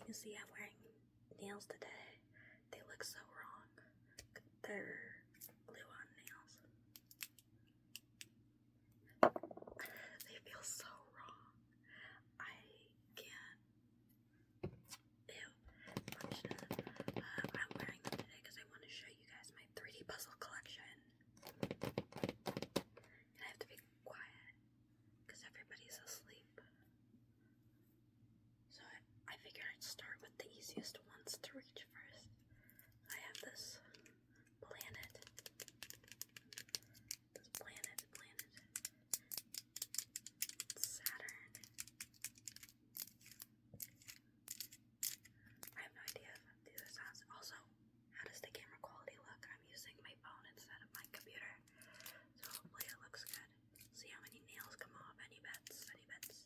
you can see, I'm wearing nails today. They look so wrong. They're glue-on nails. They feel so wrong. I can't. Ew. I'm wearing them today because I want to show you guys my 3D puzzle collection. And I have to be quiet because everybody's asleep. So I figured I'd start with the easiest ones to reach first. I have this planet. Saturn. I have no idea if these are sounds. Also, how does the camera quality look? I'm using my phone instead of my computer. So hopefully it looks good. See how many nails come off. Any bets? Any bets?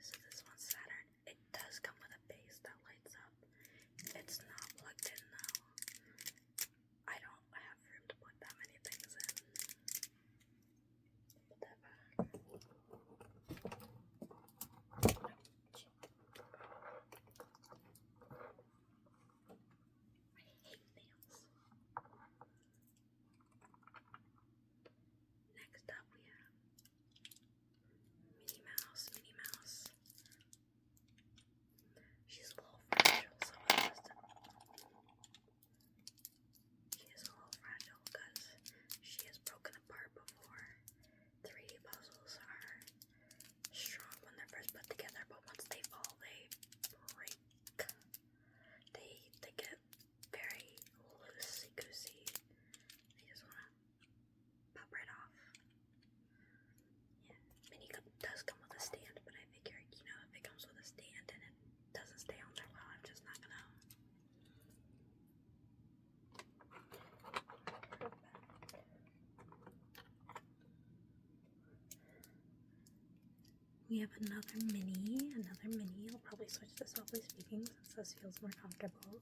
So this one's Saturn. It does come with a base that lights up. It's not plugged in though. I don't have room to put that many things in. Put that back. I hate nails. Next up we have Minnie Mouse. Minnie Mouse. She's a little fragile, so she is a little fragile because she has broken apart before. 3D puzzles are strong when they're first put together, but once they fall, they break. They get very loosey-goosey. They just want to pop right off. Yeah, Minnie does come with a stand, but I figured, you know, if it comes with a stand and it doesn't stay on there well, I'm just not gonna. We have another mini. I'll probably switch to softly speaking since this feels more comfortable.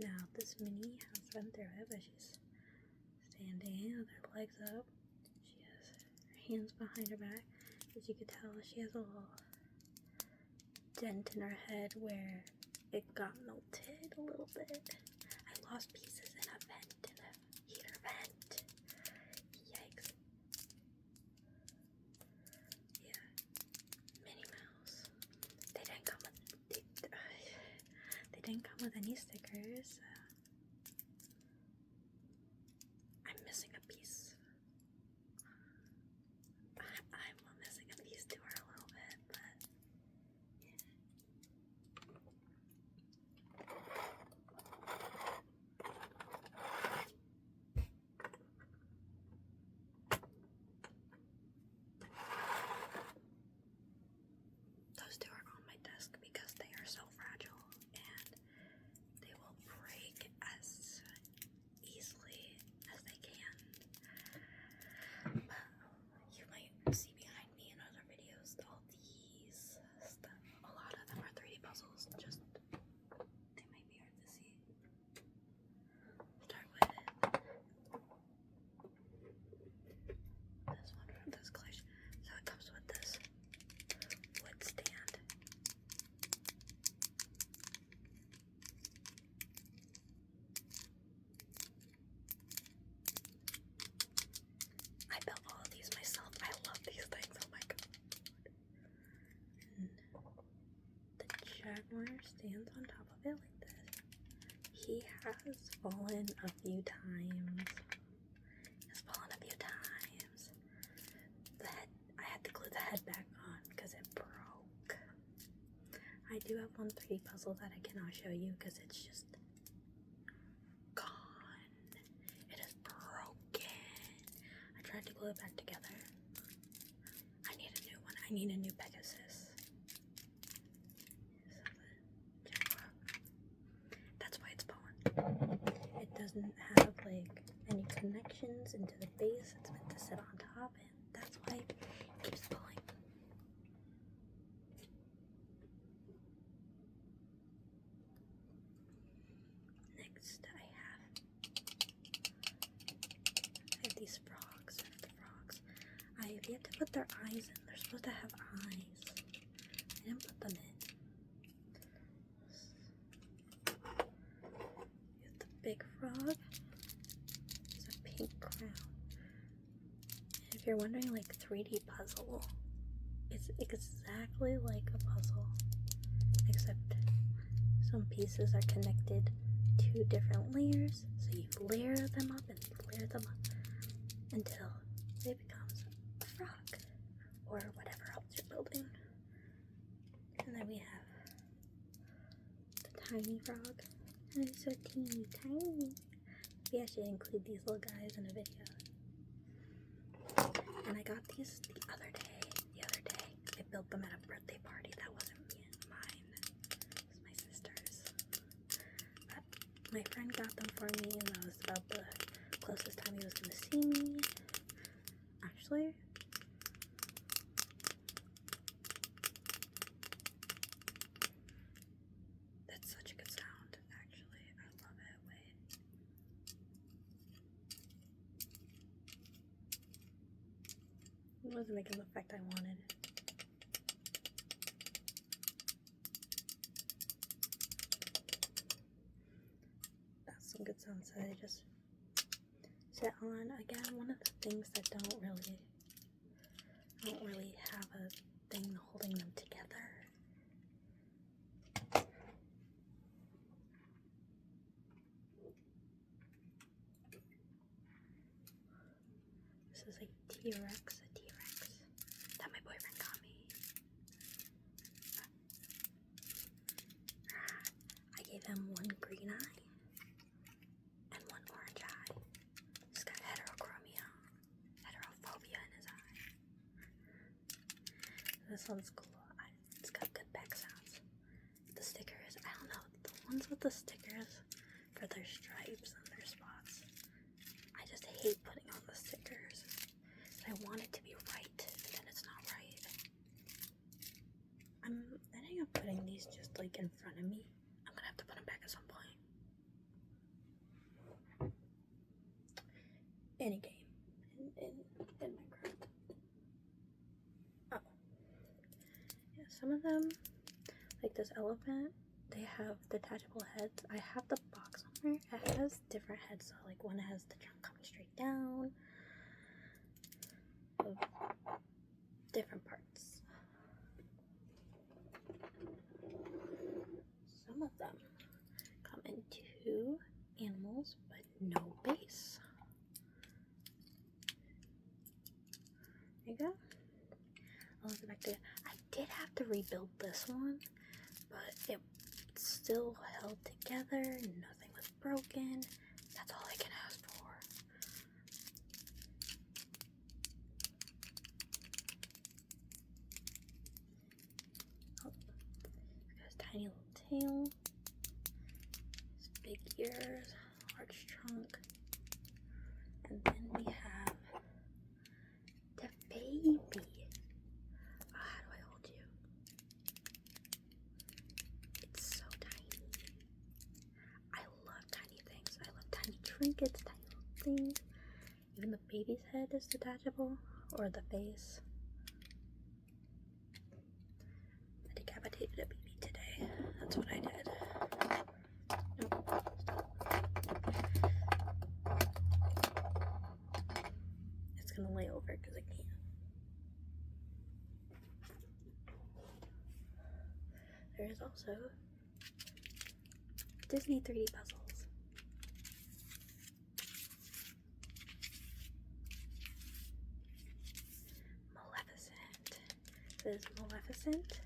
Now, this mini has run through it, but she's standing with her legs up. She has her hands behind her back. As you can tell, she has a little dent in her head where it got melted a little bit. I lost pieces in a vent, in a heater vent. Yikes. Yeah. Minnie Mouse. They didn't come with any stickers. I'm missing a piece. I'm missing a piece to her a little bit, but those two are on my desk because they are so fragile and they will break as easily as they can. You might see behind me in other videos all these stuff. A lot of them are 3D puzzles. Just they might be hard to see. Start with this one from this collection. So it comes with this wood stand. I built all of these myself. I love these things. Oh my god. And the jaguar stands on top of it like this. He has fallen a few times. The head, I had to glue the head back on because it broke. I do have one 3D puzzle that I cannot show you because it's just gone. It is broken. I tried to glue it back together. I need a new one. I need a new Pegasus. That's why it's fallen. It doesn't have like any connections into the base. It's meant to sit on top, and that's why it keeps falling. next I have these frogs. I have yet to put their eyes in. They're supposed to have eyes. I didn't put them in. Here's the big frog. It's a pink crown. And if you're wondering, like 3D puzzle, it's exactly like a puzzle, except some pieces are connected to different layers. So you layer them up and layer them up until it becomes a frog or whatever else you're building. And then we have the tiny frog. And it's so teeny tiny. We actually include these little guys in a video. And I got these the other day. I built them at a birthday party. That wasn't mine. It was my sister's. But my friend got them for me, and that was about the closest time he was going to see me. Actually, that's such a good sound. Actually, I love it. Wait. It wasn't making the effect I wanted. That's some good sounds that I just set on. Again, one of the things that don't really have a thing holding them together. This is a T-Rex that my boyfriend got me. I gave him one green eye and one orange eye. He's got heterophobia in his eye. This one's cool. It's got good back sounds. The stickers, I don't know, the ones with the stickers for their stripes and their spots. I just hate putting on the stickers. I want it to be right, and then it's not right. I'm ending up putting these just like in front of me. I'm gonna have to put them back at some point. Any game. In Minecraft. Oh. Yeah, some of them, like this elephant, they have detachable heads. I have the box on there. It has different heads. So like one has the trunk coming straight down. Of different parts. Some of them come in two animals, but no base. There you go. I'll go back to it. I did have to rebuild this one, but it still held together. Nothing was broken. That's all I can ask for. Oh, got his tiny little tail, his big ears, large trunk, and then we have the baby. How do I hold you? It's so tiny. I love tiny things. I love tiny trinkets, tiny little things. Even the baby's head is detachable, or the face. I decapitated a baby today. That's what I did. Nope. It's gonna lay over because I can't. There is also Disney 3D puzzles. Maleficent. This Maleficent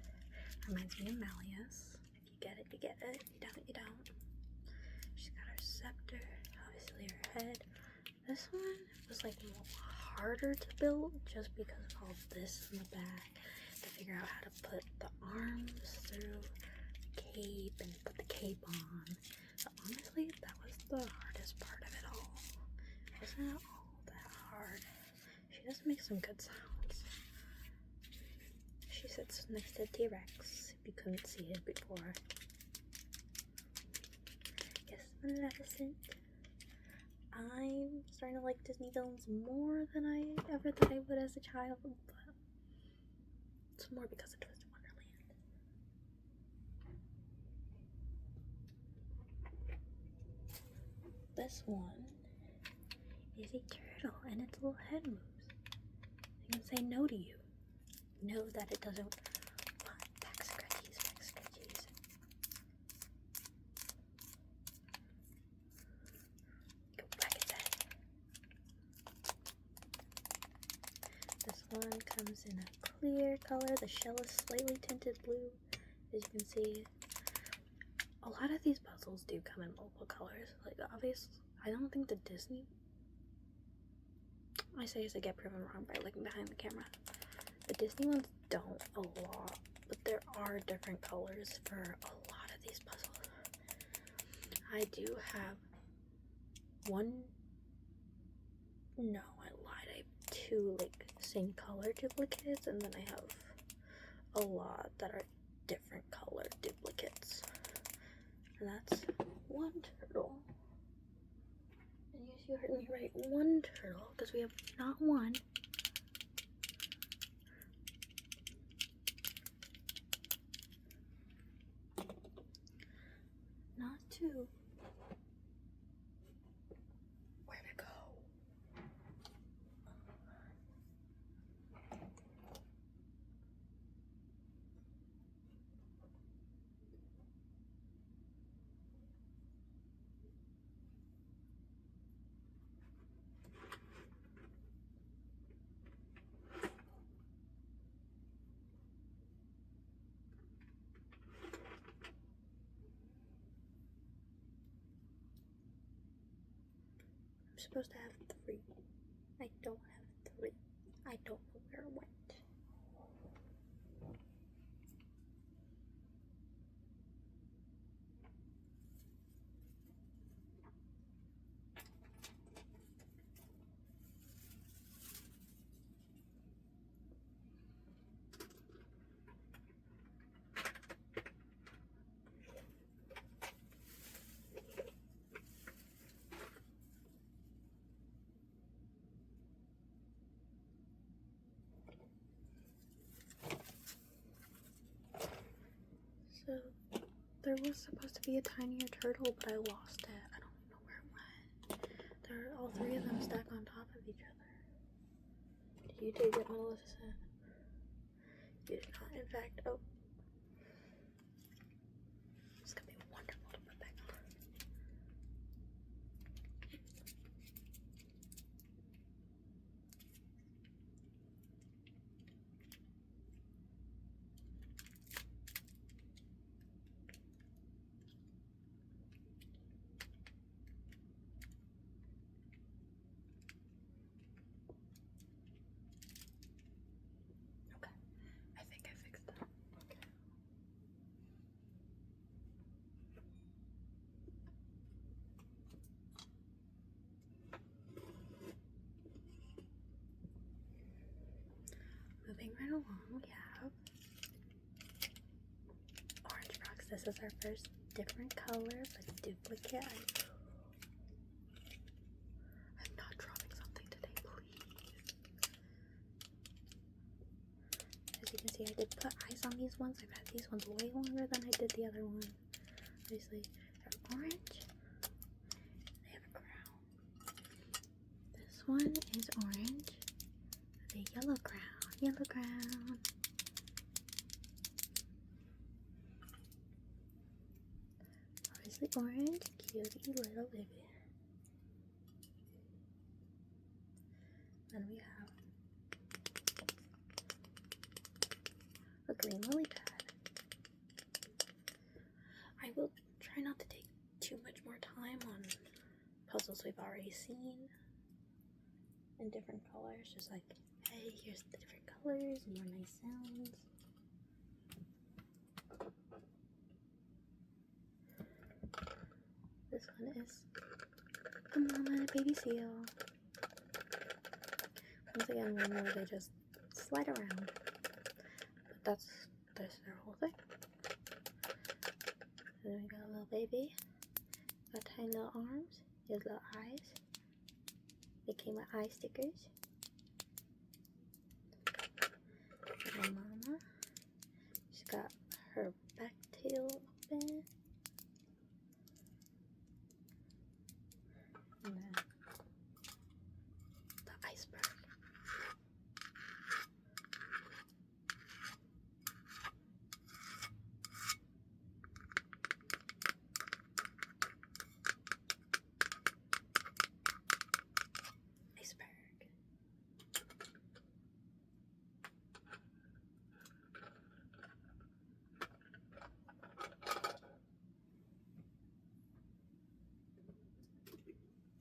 reminds me of Malleus. If you get it, you get it. If you don't, you don't. She's got her scepter, obviously her head. This one was like harder to build just because of all this in the back. To figure out how to put the arms through the cape and put the cape on. But honestly, that was the hardest part of it all. It wasn't all that hard. She does make some good sounds. She sits next to T-Rex, if you couldn't see it before. Yes, Maleficent. I'm starting to like Disney villains more than I ever thought I would as a child, but it's more because of Twisted Wonderland. This one is a turtle and its little head moves. It can say no to you. Know that it doesn't want back scratchies, back scratchies. Go back its head. This one comes in a clear color. The shell is slightly tinted blue, as you can see. A lot of these puzzles do come in multiple colors. Like, obviously, I don't think the Disney... I get proven wrong by looking behind the camera. The Disney ones don't a lot, but there are different colors for a lot of these puzzles. I do have one... No, I lied. I have two, like, same color duplicates, and then I have a lot that are different color duplicates. And that's one turtle. And yes, you heard me right, one turtle, because we have not one, not two. Where'd it go? I'm supposed to have three. I don't have three. I don't know where it went. So, there was supposed to be a tinier turtle, but I lost it. I don't know where it went. All three of them stacked on top of each other. Did you take it, Melissa? You did not. In fact, oh. It's gonna be wonderful to put back on. Okay, I think I fixed that. Okay. Moving right along, we have orange rocks. This is our first different color, but duplicate. I'm not dropping something today, please. As you can see, I did put eyes on these ones. I've had these ones way longer than I did the other one. Obviously, they're orange. They have a crown. This one is orange with a yellow crown. Yellow crown. Obviously orange, cutie little baby. Then we have a green lily pad. I will try not to take too much more time on puzzles we've already seen in different colors. Just like, hey, here's the different colors and more nice sounds. This one is a mama and a baby seal. Once again, one where they just slide around. But that's their whole thing. And then we got a little baby. got tiny little arms. His little eyes. They came with eye stickers. And mama, she's got her back tail open. And then the iceberg.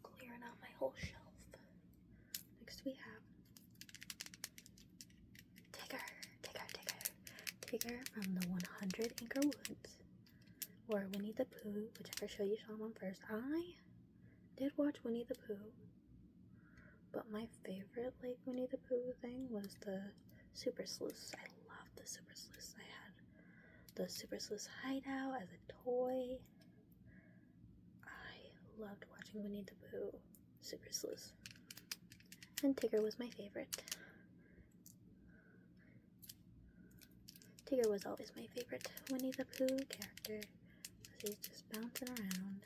Clearing out my whole shelf. Next we have Tigger from the 100 Acre Woods, or Winnie the Pooh, whichever show you saw him on first. I did watch Winnie the Pooh, but my favorite like Winnie the Pooh thing was the Super Sleuths. I love the Super Sleuths. I had the Super Sleuths hideout as a toy. I loved watching Winnie the Pooh, Super Sleuths. And Tigger was my favorite. Tigger was always my favorite Winnie the Pooh character, because he's just bouncing around.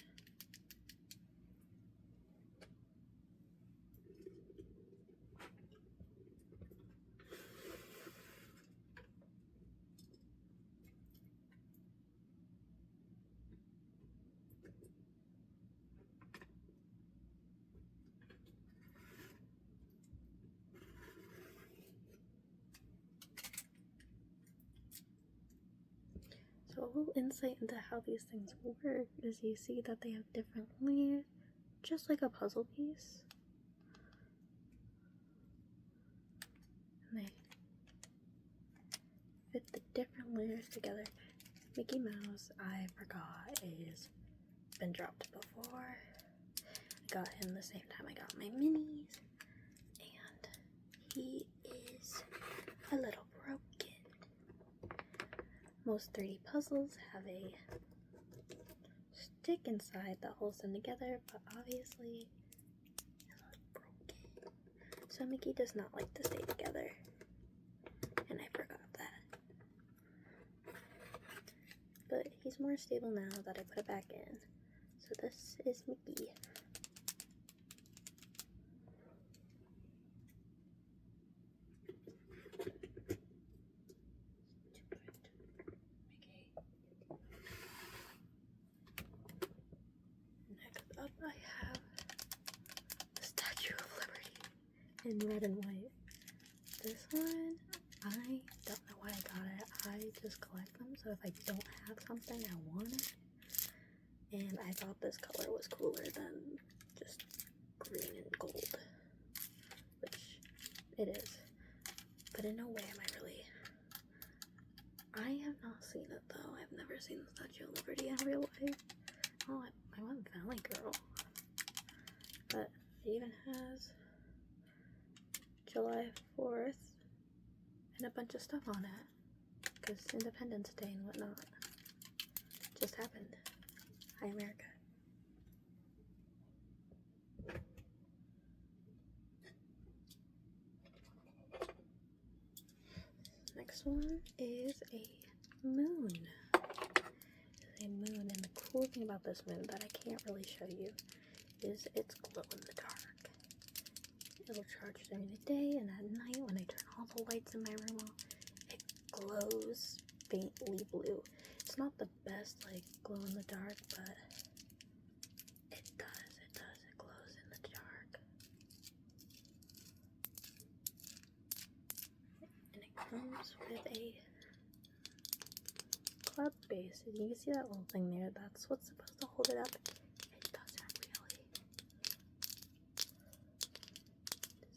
So a little insight into how these things work is you see that they have different layers, just like a puzzle piece. And they fit the different layers together. Mickey Mouse, I forgot, is been dropped before. I got him the same time I got my minis, and he is a little broken. Most 3D puzzles have a stick inside that holds them together, but obviously it's broken. So Mickey does not like to stay together, and I forgot that. But he's more stable now that I put it back in. So this is Mickey. Next up I have the Statue of Liberty in red and white. This one, I don't know why I got it. I just collect them, so if I don't have something, I want it. And I thought this color was cooler than just green and gold, which it is. But in no way am I really. I have not seen it though. I've never seen the Statue of Liberty in real life. Oh, I want Valley Girl. But it even has July 4th and a bunch of stuff on it, because Independence Day and whatnot just happened. Hi, America. Next one is a moon. It's a moon, and the cool thing about this moon that I can't really show you is it's glow in the dark. It'll charge during the day, and at night when I turn all the lights in my room off, it glows faintly blue. It's not the best like glow in the dark, but it glows in the dark. And it comes with a club base. And you can see that little thing there, that's what's supposed to hold it up. It doesn't really.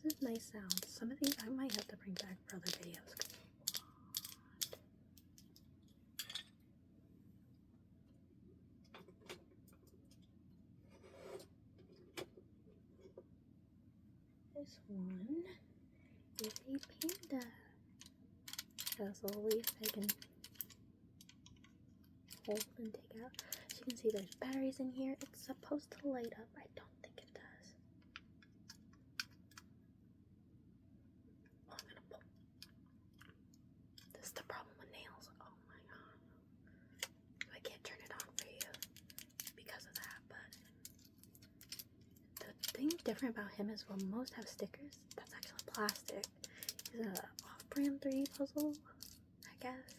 This is nice sound. Some of these I might have to bring back for other videos. This one is a panda. It has a little leaf I can hold and take out. So you can see, there's batteries in here. It's supposed to light up. I don't think it does. Oh, I'm gonna pull. This is the problem with nails. Oh my god. I can't turn it on for you because of that, but the thing different about him is, well, most have stickers. That's actually plastic. He's an off-brand 3D puzzle, I guess.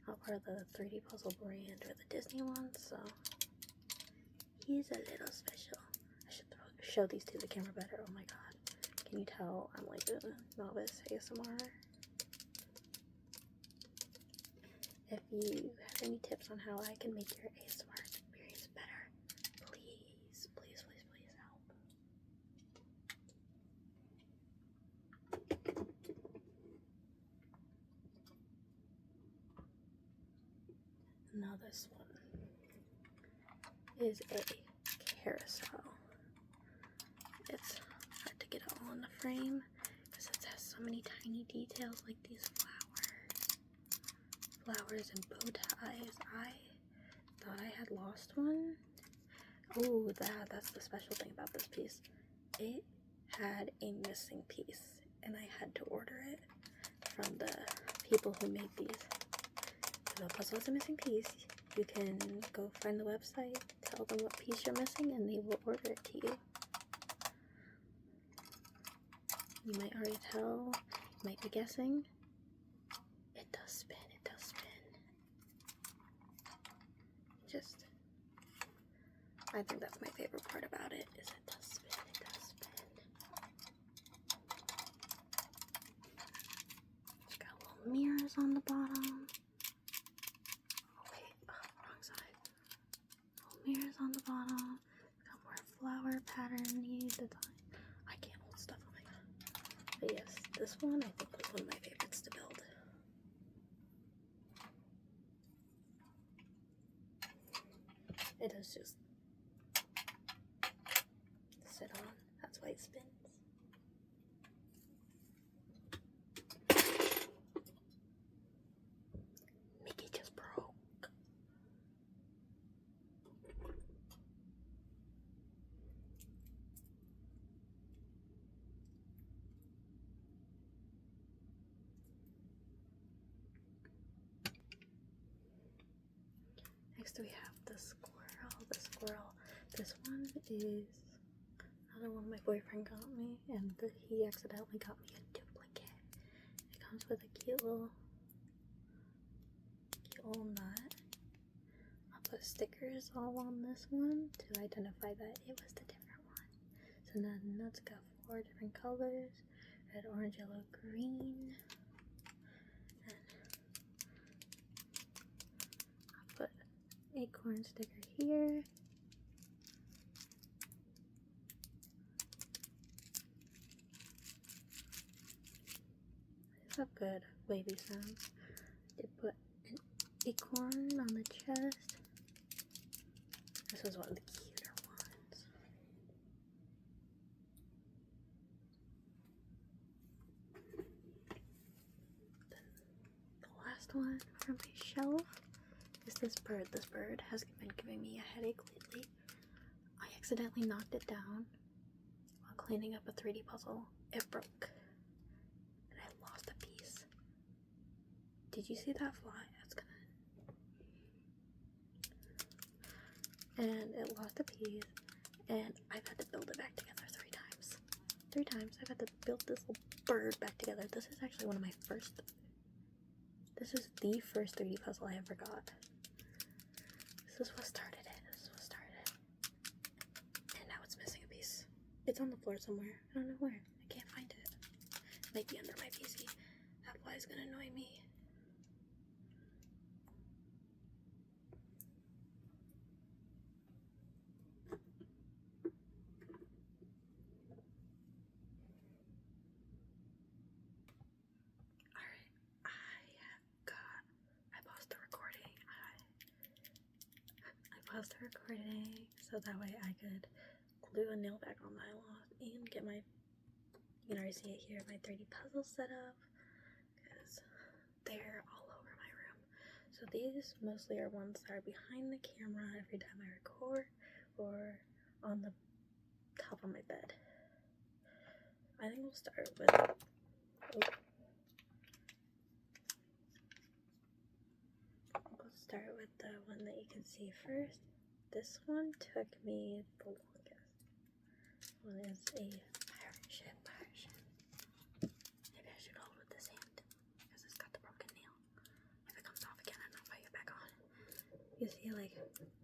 Not part of the 3D puzzle brand or the Disney one, so he's a little special. I should show these to the camera better. Oh my god. Can you tell I'm like a novice ASMR? If you have any tips on how I can make your ASMR experience better, please, please, please, please help. Now this one is a carousel. It's hard to get it all in the frame because it has so many tiny details like these flowers and bow ties. I thought I had lost one. Oh, that's the special thing about this piece. It had a missing piece and I had to order it from the people who made these. If a puzzle is a missing piece, you can go find the website, tell them what piece you're missing, and they will order it to you. You might already tell, you might be guessing. It does spin, it does spin. Just, I think that's my favorite part about it, is it does spin, it does spin. It's got little mirrors on the bottom. Mirrors on the bottom. Got more flower pattern-y design. I can't hold stuff, oh my god. But yes, this one I think was one of my favorites to build. It does just sit on. That's why it spins. Mickey just broke. Next we have the squirrel. This one is another one my boyfriend got me, and he accidentally got me a duplicate. It comes with a cute little nut. I'll put stickers all on this one to identify that it was the different one. So now the nuts got 4 different colors: red, orange, yellow, green. Put acorn sticker here. These have good wavy sounds. Did put an acorn on the chest. This was one of the cuter ones. Then the last one from my shelf is this bird. This bird has been giving me a headache lately. I accidentally knocked it down while cleaning up a 3D puzzle. It broke. And I lost a piece. Did you see that fly? That's gonna... And it lost a piece. And I've had to build it back together 3 times. 3 times I've had to build this little bird back together. This is actually one of my first... This is the first 3D puzzle I ever got. This is what started it. This is what started it. And now it's missing a piece. It's on the floor somewhere. I don't know where. I can't find it. It might be under my PC. That fly is gonna annoy me. Alright. I paused the recording. I paused the recording so that way I could glue a nail back on that I lost and get my, you can already see it here, my 3D puzzle set up, because they're all over my room. So these mostly are ones that are behind the camera every time I record or on the top of my bed. I think we'll start with the one that you can see first. This one took me the longest. This one is a pirate ship. Maybe I should hold with this hand because it's got the broken nail. If it comes off again, I don't know if I get back on. You see like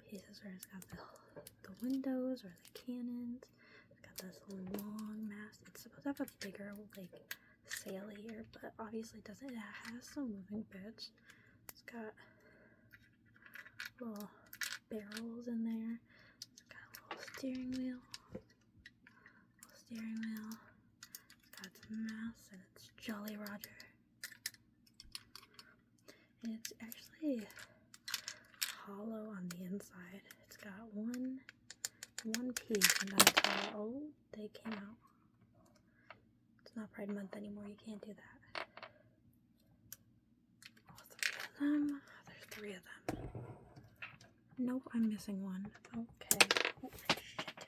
pieces where it's got the windows or the cannons. It's got this long mast. It's supposed to have a bigger like sail here, but obviously doesn't. It has some moving bits. It's got little barrels in there. It's got a little steering wheel. It's got some masts, and it's Jolly Roger. And it's actually hollow on the inside. It's got one piece, and that's how, oh, they came out. It's not Pride Month anymore, you can't do that. All three of them? There's three of them. Nope, I'm missing one. Okay. Oh, shit.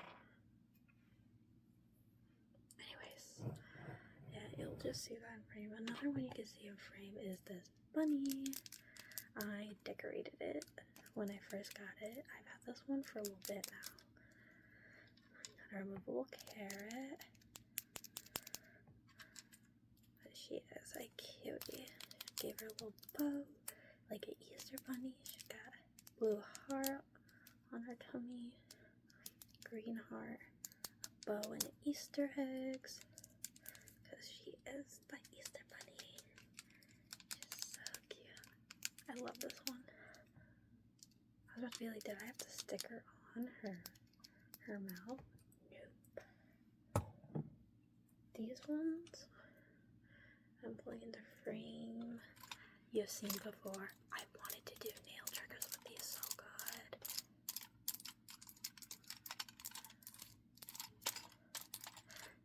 Anyways, yeah, you'll just see that in frame. Another one you can see in frame is this bunny. I decorated it when I first got it. I've had this one for a little bit now. Got a removable carrot. But she is a cutie. Gave her a little bow, like an Easter bunny. She's got a blue heart on her tummy, green heart, a bow and Easter eggs, because she is the Easter bunny. She's so cute. I love this one. I was about to be like, did I have to stick her on her mouth? Nope. These ones, I'm pulling into frame. You've seen before. I wanted to do nail triggers with these so good.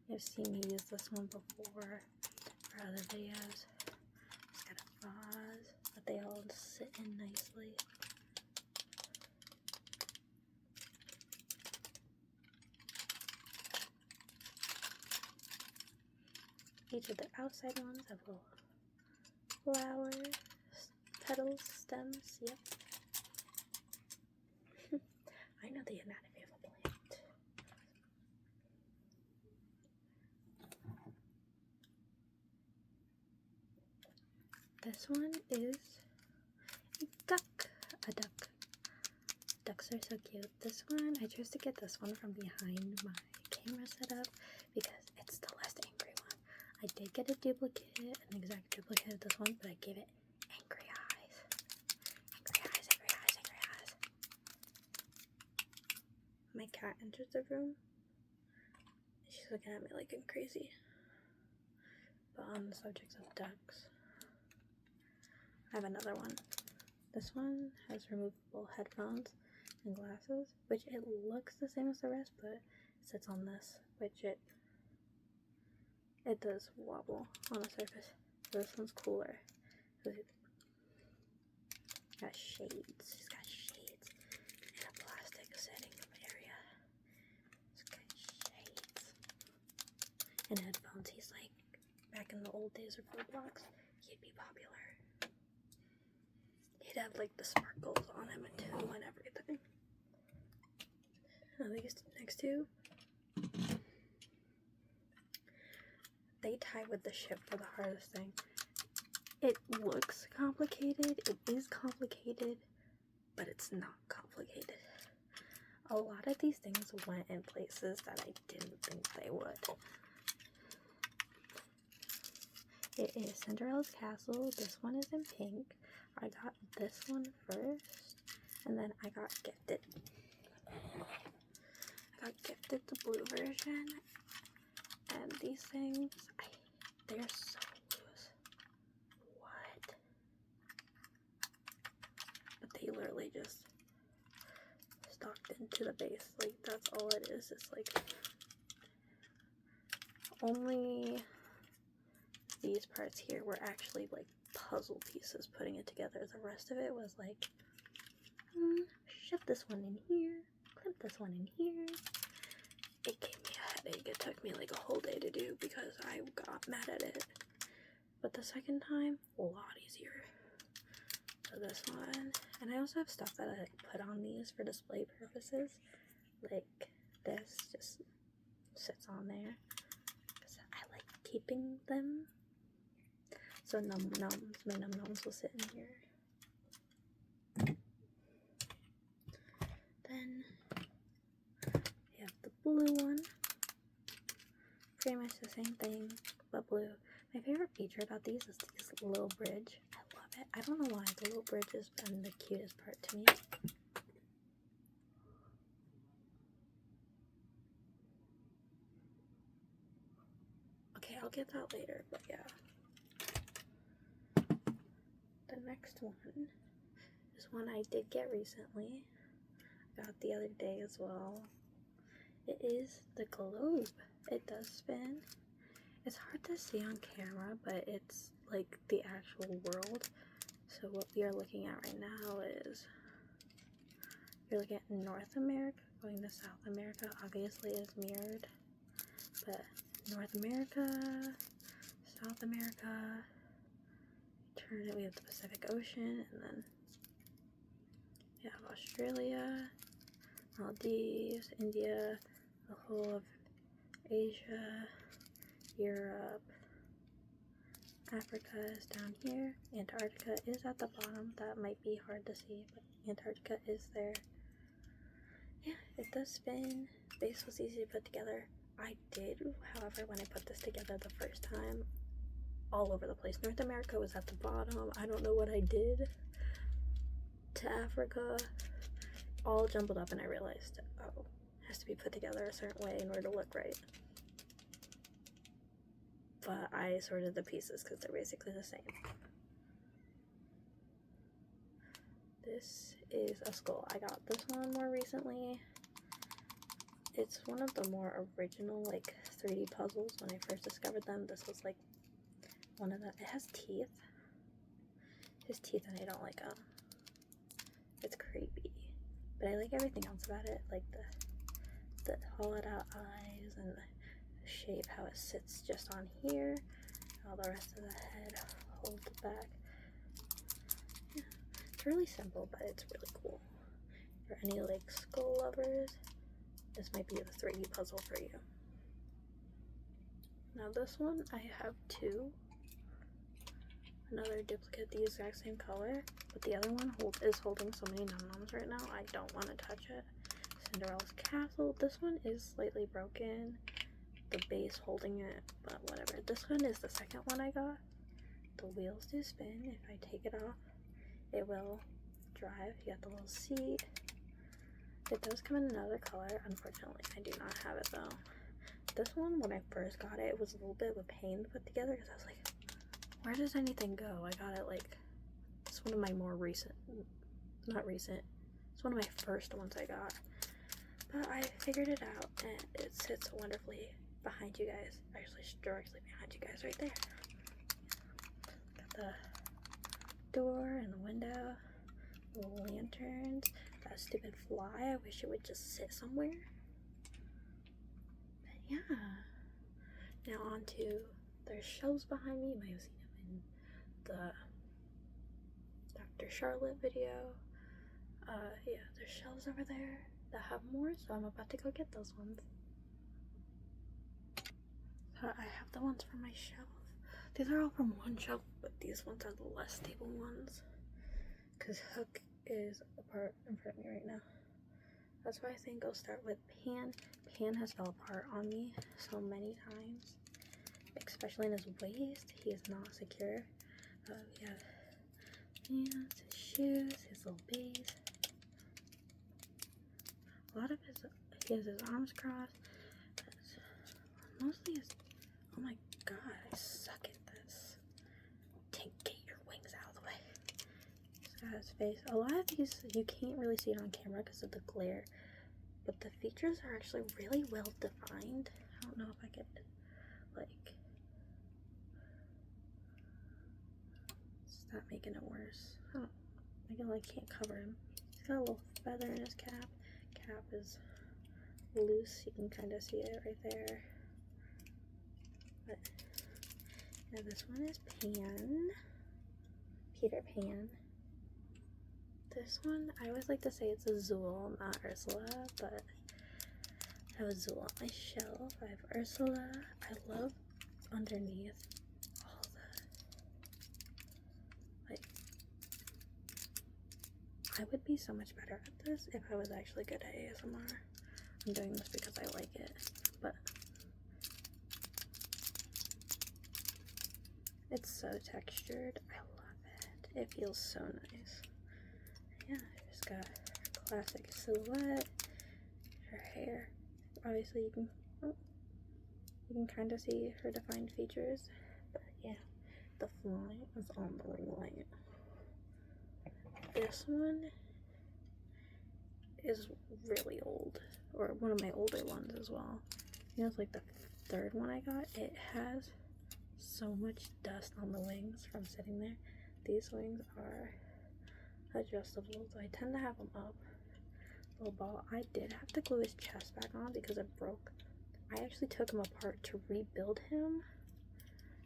You've seen me use this one before for other videos. It's got a vase, but they all sit in nicely. Each of the outside ones have little flowers, petals, stems, yep. I know the anatomy of a plant. This one is a duck. Ducks are so cute. This one, I chose to get this one from behind my camera setup because it's the less angry one. I did get a duplicate, an exact duplicate of this one, but I gave it angry eyes. Angry eyes. My cat enters the room. She's looking at me like I'm crazy. But on the subject of ducks, I have another one. This one has removable headphones and glasses, which it looks the same as the rest, but it sits on this, which it does wobble on the surface. So this one's cooler. Got shades. She's got shades in a plastic setting area. It's got shades and headphones. He's like, back in the old days of Roblox, he'd be popular. He'd have like the sparkles on him too and everything. Now these next two, they tie with the ship for the hardest thing. It looks complicated, it is complicated, but it's not complicated. A lot of these things went in places that I didn't think they would. It is Cinderella's Castle. This one is in pink. I got this one first, and then I got gifted the blue version, and these things, they're so loose. What? But they literally just stocked into the base. Like, that's all it is. It's like only these parts here were actually like puzzle pieces putting it together. The rest of it was like, shove this one in here, clip this one in here. It gave me a headache. It took me like a whole day to do because I got mad at it. But the second time, a lot easier. So this one, and I also have stuff that I put on these for display purposes. Like this just sits on there because I like keeping them. So my num nums will sit in here. Then we have the blue one. Pretty much the same thing, but blue. My favorite feature about these is this little bridge. I love it. I don't know why the little bridge has been the cutest part to me. Okay, I'll get that later, but yeah. The next one is one I did get recently. Got the other day as well. It is the globe. It does spin. It's hard to see on camera, but it's like the actual world. So what we are looking at right now is, you're looking at North America going to South America. Obviously it's mirrored, but North America, South America, turn it, we have the Pacific Ocean, and then you have Australia, Maldives, India, the whole of Asia, Europe, Africa is down here, Antarctica is at the bottom. That might be hard to see, but Antarctica is there. Yeah, it does spin. Base was easy to put together. I did, however, when I put this together the first time, all over the place. North America was at the bottom. I don't know what I did to Africa. All jumbled up, and I realized, oh, it has to be put together a certain way in order to look right. But I sorted the pieces because they're basically the same. This is a skull. I got this one more recently. It's one of the more original like 3D puzzles. When I first discovered them, this was like one of them. It has teeth. His teeth, and I don't like them. It's creepy. But I like everything else about it, like the hollowed out eyes and the shape, how it sits just on here, all the rest of the head holds back. Yeah, it's really simple, but it's really cool. For any like skull lovers, this might be the 3D puzzle for you. Now this one, I have two. Another duplicate, the exact same color, but the other one is holding so many num-nums right now, I don't want to touch it. Cinderella's Castle. This one is slightly broken. The base holding it, but whatever. This one is the second one I got. The wheels do spin. If I take it off, it will drive. You got the little seat. It does come in another color. Unfortunately, I do not have it though. This one, when I first got it, it was a little bit of a pain to put together because I was like, where does anything go? I got it like, it's one of my more recent, not recent, it's one of my first ones I got. But I figured it out, and it sits wonderfully behind you guys. Actually, directly behind you guys right there. Got the door and the window, the lanterns, that stupid fly. I wish it would just sit somewhere. But yeah. Now on to, there's shelves behind me. You might have seen them in the Dr. Charlotte video. Yeah, there's shelves over there that have more, so I'm about to go get those ones. So I have the ones from my shelf. These are all from one shelf, but these ones are the less stable ones. Because Hook is apart in front of me right now. That's why I think I'll start with Pan. Pan has fell apart on me so many times. Especially in his waist. He is not secure. We have pants, his shoes, his little base. A lot of his, he has his arms crossed. Mostly his, oh my god, I suck at this. Get your wings out of the way. He's got his face. A lot of these, you can't really see it on camera because of the glare. But the features are actually really well defined. I don't know if I could, like, Stop making it worse. I can't cover him. He's got a little feather in his cap. Cap is loose. You can kind of see it right there. But now this one is Pan. Peter Pan. This one, I always like to say it's a Zool, not Ursula, but I have a Zool on my shelf. I have Ursula. I love underneath all the, like, I would be so much better at this if I was actually good at ASMR. I'm doing this because I like it, but it's so textured. I love it. It feels so nice. Yeah, just got her classic silhouette, her hair. Obviously, you can kind of see her defined features, but yeah, the fly is on the ring light. This one is really old, or one of my older ones as well. You know, it's like the third one I got. It has so much dust on the wings from sitting there. These wings are adjustable, so I tend to have them up. Little ball. I did have to glue his chest back on because it broke. I actually took him apart to rebuild him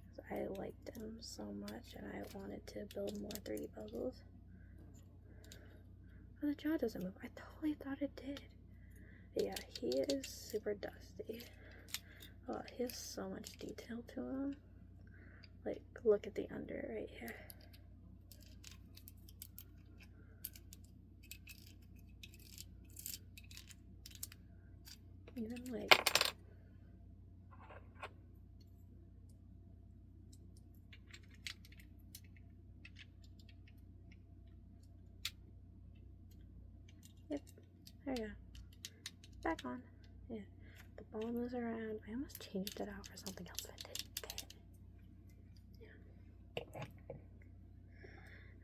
because I liked him so much and I wanted to build more 3D puzzles. Oh, the jaw doesn't move. I totally thought it did. But yeah, he is super dusty. Oh, he has so much detail to him. Like, look at the under right here. Even like, yep, there you go. Back on. Yeah, the ball moves around. I almost changed it out for something else that didn't fit. Yeah.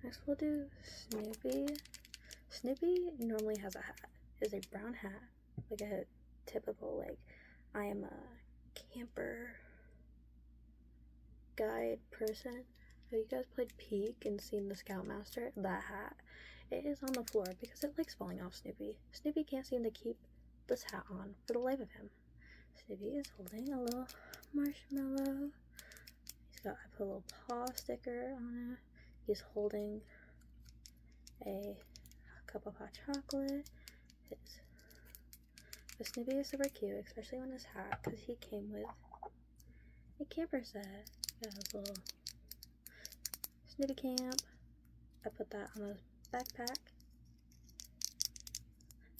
Next we'll do Snoopy. Snoopy normally has a hat. It's a brown hat, like a typical, like, I am a camper guide person. Have you guys played Peek and seen the Scoutmaster? That hat. It is on the floor because it likes falling off Snoopy. Snoopy can't seem to keep this hat on for the life of him. Snoopy is holding a little marshmallow. I put a little paw sticker on it. He's holding a cup of hot chocolate. But Snoopy is super cute, especially on his hat, because he came with a camper set. Got his little Snoopy camp. I put that on his backpack.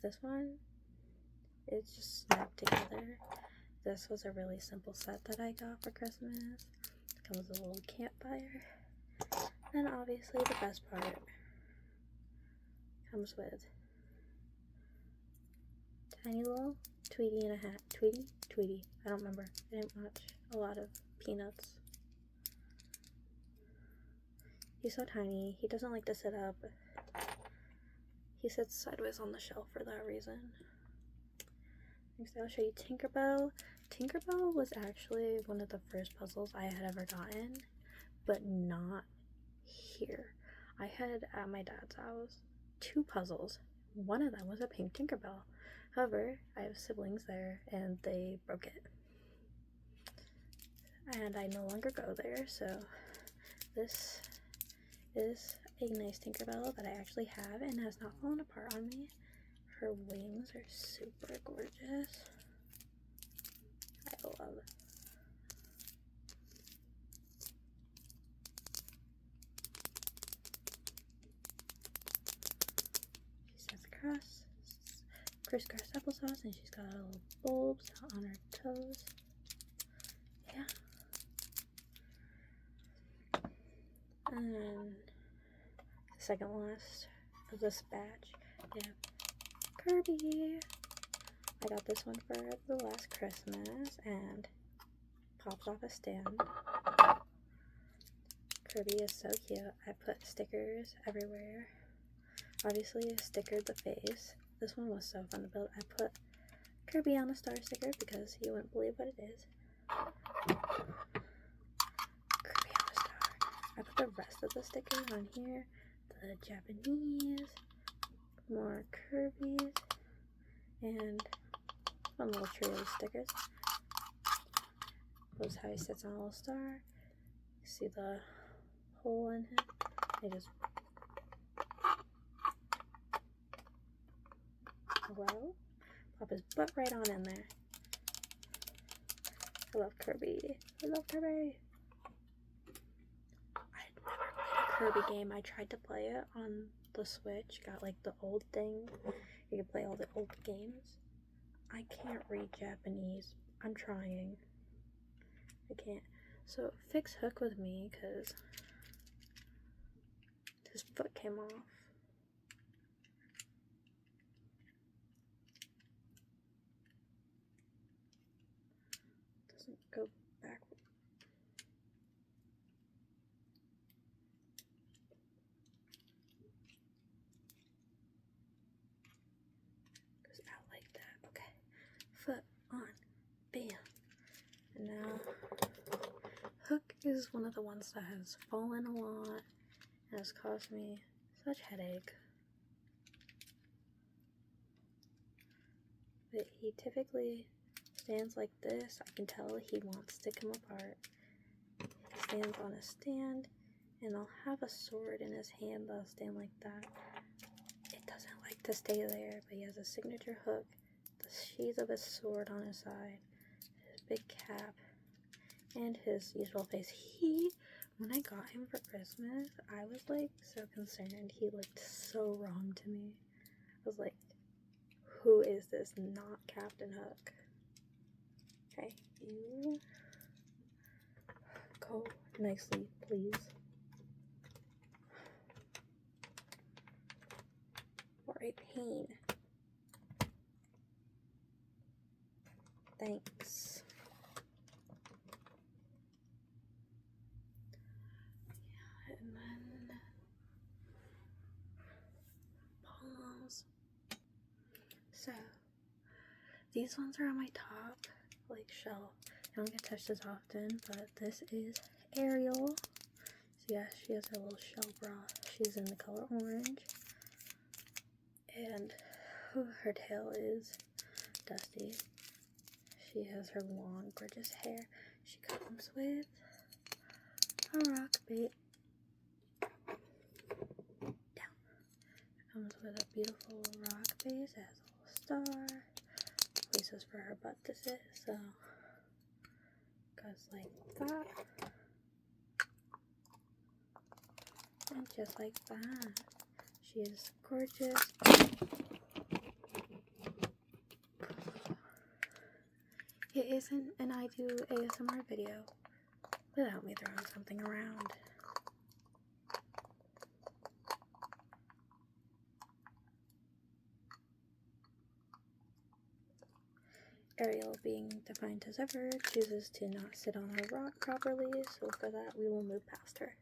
This one is just snapped together. This was a really simple set that I got for Christmas. It comes with a little campfire. And obviously the best part comes with tiny little Tweety in a hat. Tweety. I don't remember. I didn't watch a lot of Peanuts. He's so tiny. He doesn't like to sit up. He sits sideways on the shelf for that reason. Next I'll show you Tinkerbell. Tinkerbell was actually one of the first puzzles I had ever gotten, but not here. I had at my dad's house 2 puzzles. One of them was a pink Tinkerbell. However, I have siblings there and they broke it. And I no longer go there, so this is a nice Tinkerbell that I actually have and has not fallen apart on me. Her wings are super gorgeous. I love it. She says crisscross applesauce, and she's got little bulbs on her toes. Yeah. And the second last of this batch, we have Kirby. I got this one for the last Christmas and pops off a stand. Kirby is so cute. I put stickers everywhere. Obviously, I stickered the face. This one was so fun to build. I put Kirby on a star sticker because you wouldn't believe what it is. Kirby on a star. I put the rest of the stickers on here. The Japanese, more Kirby's, and fun little trio of stickers. This is how he sits on a little star. See the hole in him? They just pop his butt right on in there. I love Kirby. I love Kirby. I'd never played a Kirby game. I tried to play it on the Switch. Got like the old thing. You can play all the old games. I can't read Japanese. I'm trying. I can't. So fix Hook with me because his foot came off. Doesn't go backward. Goes out like that. Okay. Foot on. Bam. And now Hook is one of the ones that has fallen a lot and has caused me such headache. But he typically stands like this. I can tell he wants to come apart. He stands on a stand, and I'll have a sword in his hand that'll stand like that. It doesn't like to stay there, but he has a signature hook, the sheath of his sword on his side, his big cap, and his usual face. When I got him for Christmas, I was like so concerned. He looked so wrong to me. I was like, who is this not Captain Hook? Okay, you go nicely, please. Or a pain. Thanks. Yeah, and then palms. So these ones are on my top, like shelf. I don't get touched as often, but this is Ariel. So yeah, she has her little shell bra. She's in the color orange. And her tail is dusty. She has her long, gorgeous hair. She comes with a rock bait. Down. Comes with a beautiful rock base. It has a little star. Places for her butt to sit. So goes like that. And just like that. She is gorgeous. It isn't an I do ASMR video without me throwing something around. Ariel, being defiant as ever, chooses to not sit on her rock properly, so for that we will move past her.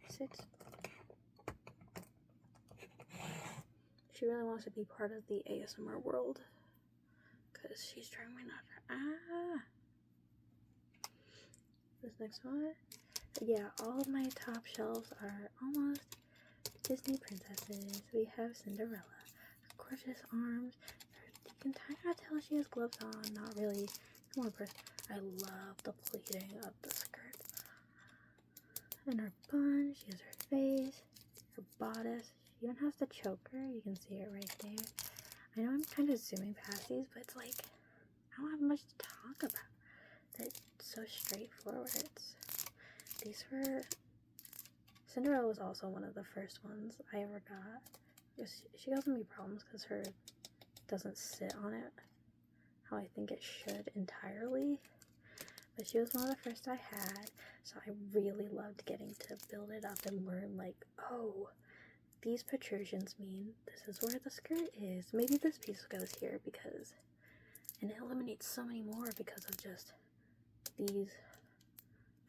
6. She really wants to be part of the ASMR world, because she's trying not to. This next one. Yeah, all of my top shelves are almost Disney princesses. We have Cinderella. Gorgeous arms. You can kind of tell she has gloves on. Not really. Come on, person. I love the pleating of the skirt. And her bun. She has her face. Her bodice. She even has the choker. You can see it right there. I know I'm kind of zooming past these, but it's like I don't have much to talk about. They're so straightforward. These were. Cinderella was also one of the first ones I ever got. She caused me problems because her doesn't sit on it how I think it should entirely. But she was one of the first I had, so I really loved getting to build it up and learn, like, oh, these protrusions mean this is where the skirt is. Maybe this piece goes here because, and it eliminates so many more because of just these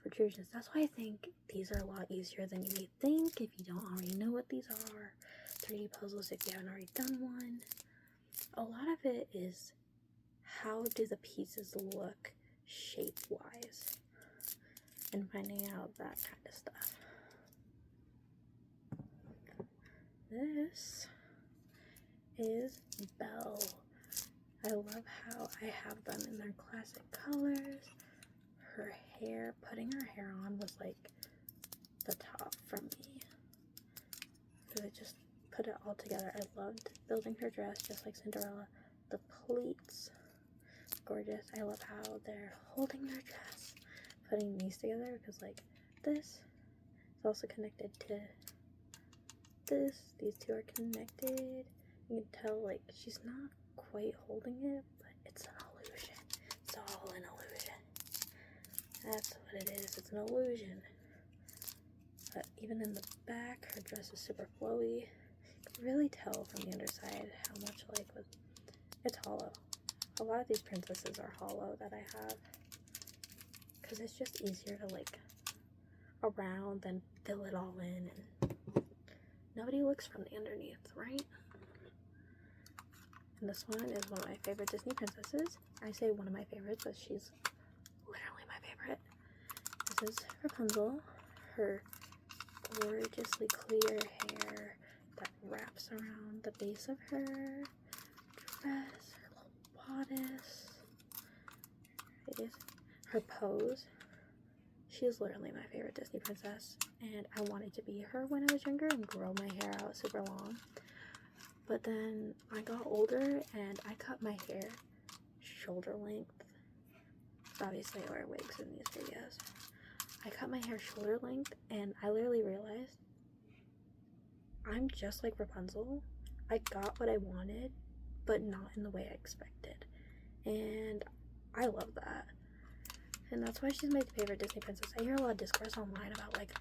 protrusions. That's why I think these are a lot easier than you may think if you don't already know what these are. 3D puzzles if you haven't already done one. A lot of it is how do the pieces look shape-wise and finding out that kind of stuff. This is Belle. I love how I have them in their classic colors. Her hair, putting her hair on was like the top for me. So I just put it all together. I loved building her dress just like Cinderella. The pleats, gorgeous. I love how they're holding their dress, putting these together because like this is also connected to this. These two are connected. You can tell like she's not quite holding it, but it's an illusion. It's all an illusion. That's what it is. It's an illusion. But even in the back, her dress is super flowy. You can really tell from the underside how much like it's hollow. A lot of these princesses are hollow that I have because it's just easier to like around than fill it all in, and nobody looks from the underneath, right? And this one is one of my favorite Disney princesses. I say one of my favorites, but she's literally my favorite. This is Rapunzel. Her gorgeously clear hair that wraps around the base of her dress, her little bodice. Her pose. She is literally my favorite Disney princess, and I wanted to be her when I was younger and grow my hair out super long. But then I got older and I cut my hair shoulder length. Obviously I wear wigs in these videos. I cut my hair shoulder length and I literally realized I'm just like Rapunzel. I got what I wanted, but not in the way I expected. And I love that. And that's why she's my favorite Disney princess. I hear a lot of discourse online about like,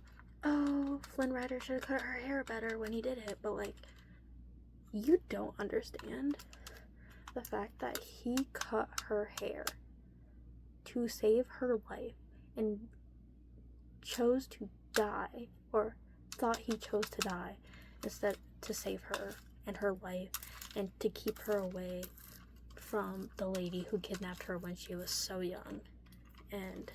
oh, Flynn Rider should have cut her hair better when he did it, but like, you don't understand the fact that he cut her hair to save her life and chose to die, or thought he chose to die instead to save her and her life and to keep her away from the lady who kidnapped her when she was so young and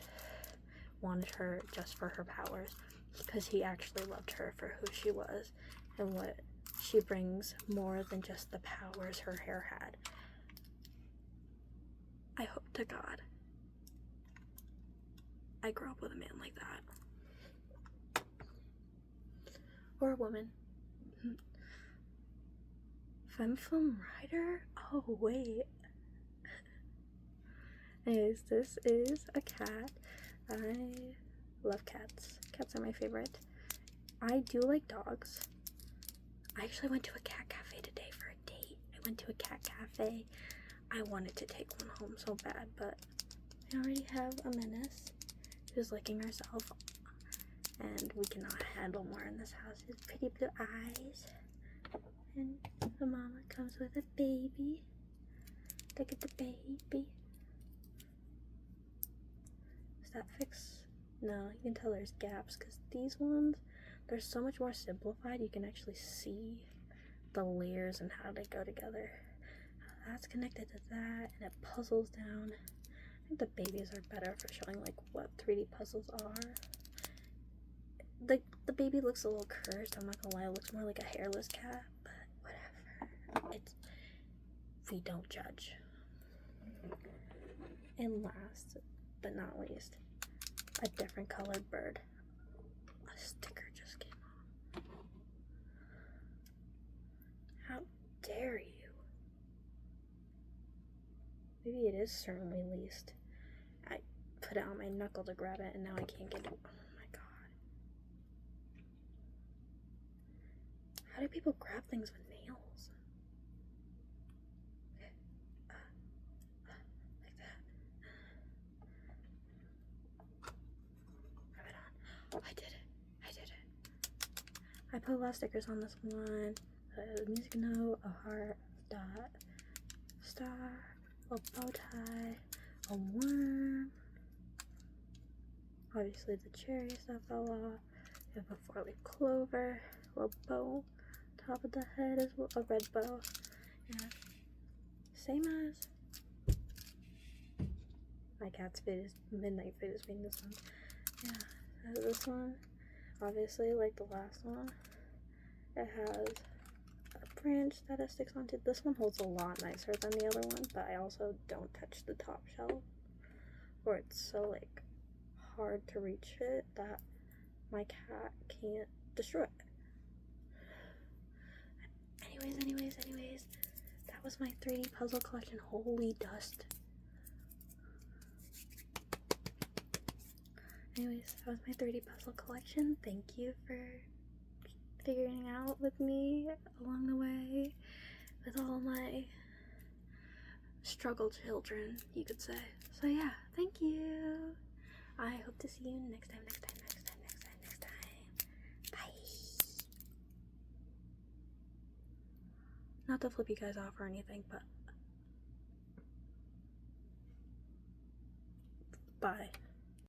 wanted her just for her powers, because he actually loved her for who she was and what she brings more than just the powers her hair had. I hope to God I grew up with a man like that. Or a woman. phonw Oh wait. Anyways, this is a cat. I love cats. Cats are my favorite. I do like dogs. I actually went to a cat cafe today for a date. I went to a cat cafe. I wanted to take one home so bad, but I already have a menace who's licking herself, and we cannot handle more in this house. His pretty blue eyes. And the mama comes with a baby. Look at the baby. Does that fix? No, you can tell there's gaps because these ones, they're so much more simplified. You can actually see the layers and how they go together. That's connected to that, and it puzzles down. I think the babies are better for showing like what 3D puzzles are. The baby looks a little cursed. I'm not gonna lie, it looks more like a hairless cat, but whatever. We don't judge. And last but not least, a different colored bird. A sticker just came on. How dare you? Maybe it is certainly least. I put it on my knuckle to grab it and now I can't get it. Oh my god. How do people grab things with nails? Like that. Grab it on. Oh, I did it. I did it. I put a lot of stickers on this one. A music note, a heart, dot, star, a bow tie, a worm. Obviously the cherry stuff fell off. We have a 4-leaf clover, a little bow. Top of the head is a red bow. Yeah. Same as My cat's midnight fit is being this one. Yeah, this one, obviously, like the last one, it has a branch that it sticks onto. This one holds a lot nicer than the other one, but I also don't touch the top shelf, or it's so like hard to reach it that my cat can't destroy it. Anyways, that was my 3D puzzle collection. Holy dust. Anyways, that was my 3D puzzle collection. Thank you for figuring out with me along the way with all my struggle children, you could say. So yeah, thank you. I hope to see you next time. Bye. Not to flip you guys off or anything, but bye.